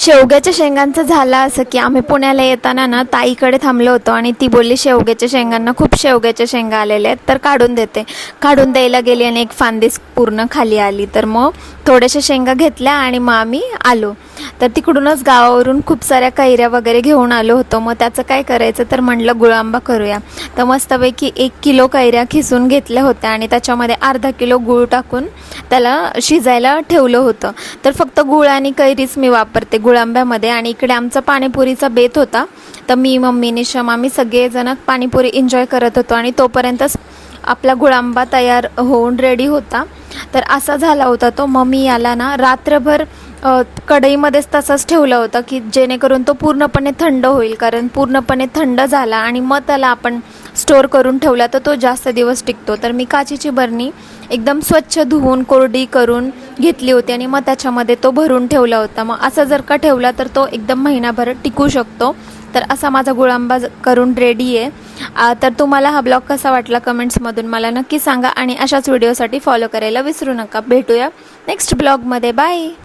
शेवग्याच्या शेंगांचं झालं असं की आम्ही पुण्याला येताना ना ताईकडे थांबलो होतो आणि ती बोलली शेवग्याच्या शेंगांना खूप शेवग्याच्या शेंगा आलेल्या आहेत तर काढून देते. काढून द्यायला गेली आणि एक फांदीच पूर्ण खाली आली. तर मग थोड्याशा शेंगा घेतल्या आणि मग आम्ही आलो. तर तिकडूनच गावावरून खूप साऱ्या कैऱ्या वगैरे घेऊन आलो होतो. मग त्याचं काय करायचं तर म्हणलं गुळांबा करूया. तर मस्तपैकी 1 किलो कैऱ्या खिसून घेतल्या होत्या आणि त्याच्यामध्ये अर्धा किलो गूळ टाकून त्याला शिजायला ठेवलं होतं. तर फक्त गूळ आणि कैरीच मी वापरते गुळांब्यामध्ये. आणि इकडे आमचा पाणीपुरीचा बेत होता. तर मी, मम्मी, निशम आम्ही सगळेजण पाणीपुरी एन्जॉय करत होतो आणि तोपर्यंतच आपला गुळांबा तयार होऊन रेडी होता. तर असा झाला होता तो. मम्मी याला ना रात्रभर कढईमध्येच तसंच ठेवलं होतं की जेणेकरून तो पूर्णपणे थंड होईल. कारण पूर्णपणे थंड झाला आणि मग त्याला आपण स्टोअर करून ठेवला तर तो जास्त दिवस टिकतो. तर मी काचेची बरणी एकदम स्वच्छ धुवून कोरडी करून घेतली होती आणि मग त्याच्यामध्ये तो भरून ठेवला होता. मग असं जर का ठेवला तर तो एकदम महिनाभर टिकू शकतो. तर असा माझा गुळांबा करून रेडी आहे. तर तुम्हाला हा ब्लॉग कसा वाटला कमेंट्समधून मला नक्की सांगा आणि अशाच व्हिडिओसाठी फॉलो करायला विसरू नका. भेटूया नेक्स्ट ब्लॉगमध्ये. बाय.